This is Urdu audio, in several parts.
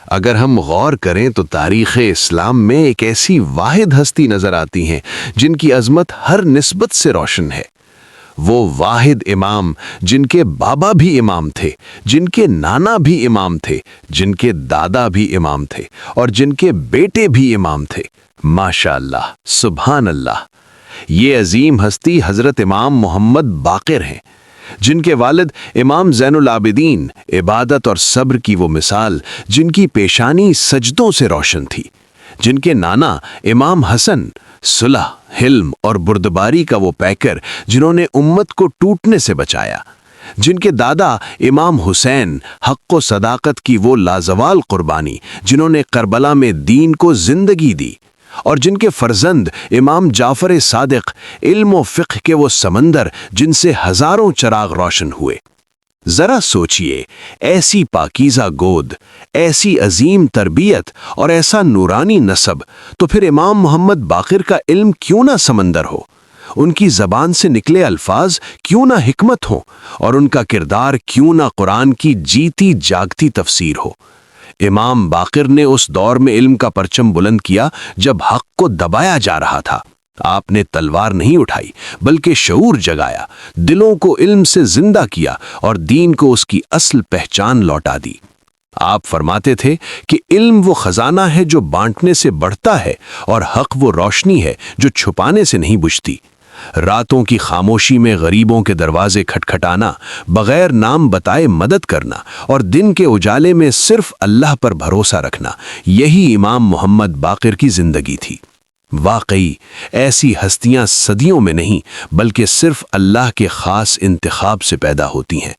اگر ہم غور کریں تو تاریخ اسلام میں ایک ایسی واحد ہستی نظر آتی ہیں جن کی عظمت ہر نسبت سے روشن ہے۔ وہ واحد امام جن کے بابا بھی امام تھے، جن کے نانا بھی امام تھے، جن کے دادا بھی امام تھے اور جن کے بیٹے بھی امام تھے۔ ماشاء اللہ، سبحان اللہ۔ یہ عظیم ہستی حضرت امام محمد باقر ہیں، جن کے والد امام زین العابدین عبادت اور صبر کی وہ مثال، جن کی پیشانی سجدوں سے روشن تھی، جن کے نانا امام حسن صلح، حلم اور بردباری کا وہ پیکر جنہوں نے امت کو ٹوٹنے سے بچایا، جن کے دادا امام حسین حق و صداقت کی وہ لازوال قربانی جنہوں نے کربلا میں دین کو زندگی دی، اور جن کے فرزند امام جعفر صادق علم و فقہ کے وہ سمندر جن سے ہزاروں چراغ روشن ہوئے۔ ذرا سوچئے، ایسی پاکیزہ گود، ایسی عظیم تربیت اور ایسا نورانی نسب، تو پھر امام محمد باقر کا علم کیوں نہ سمندر ہو، ان کی زبان سے نکلے الفاظ کیوں نہ حکمت ہوں، اور ان کا کردار کیوں نہ قرآن کی جیتی جاگتی تفسیر ہو۔ امام باقر نے اس دور میں علم کا پرچم بلند کیا جب حق کو دبایا جا رہا تھا۔ آپ نے تلوار نہیں اٹھائی بلکہ شعور جگایا، دلوں کو علم سے زندہ کیا اور دین کو اس کی اصل پہچان لوٹا دی۔ آپ فرماتے تھے کہ علم وہ خزانہ ہے جو بانٹنے سے بڑھتا ہے، اور حق وہ روشنی ہے جو چھپانے سے نہیں بجھتی۔ راتوں کی خاموشی میں غریبوں کے دروازے کھٹکھٹانا، بغیر نام بتائے مدد کرنا، اور دن کے اجالے میں صرف اللہ پر بھروسہ رکھنا، یہی امام محمد باقر کی زندگی تھی۔ واقعی ایسی ہستیاں صدیوں میں نہیں بلکہ صرف اللہ کے خاص انتخاب سے پیدا ہوتی ہیں۔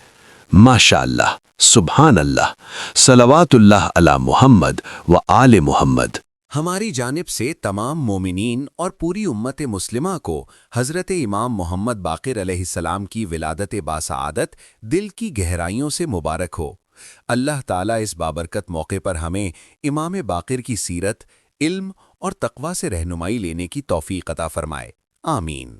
ماشاء اللہ، سبحان اللہ، صلوات اللہ علی محمد و آل محمد۔ ہماری جانب سے تمام مومنین اور پوری امت مسلمہ کو حضرت امام محمد باقر علیہ السلام کی ولادت باسعادت دل کی گہرائیوں سے مبارک ہو۔ اللہ تعالیٰ اس بابرکت موقع پر ہمیں امام باقر کی سیرت، علم اور تقوی سے رہنمائی لینے کی توفیق عطا فرمائے۔ آمین۔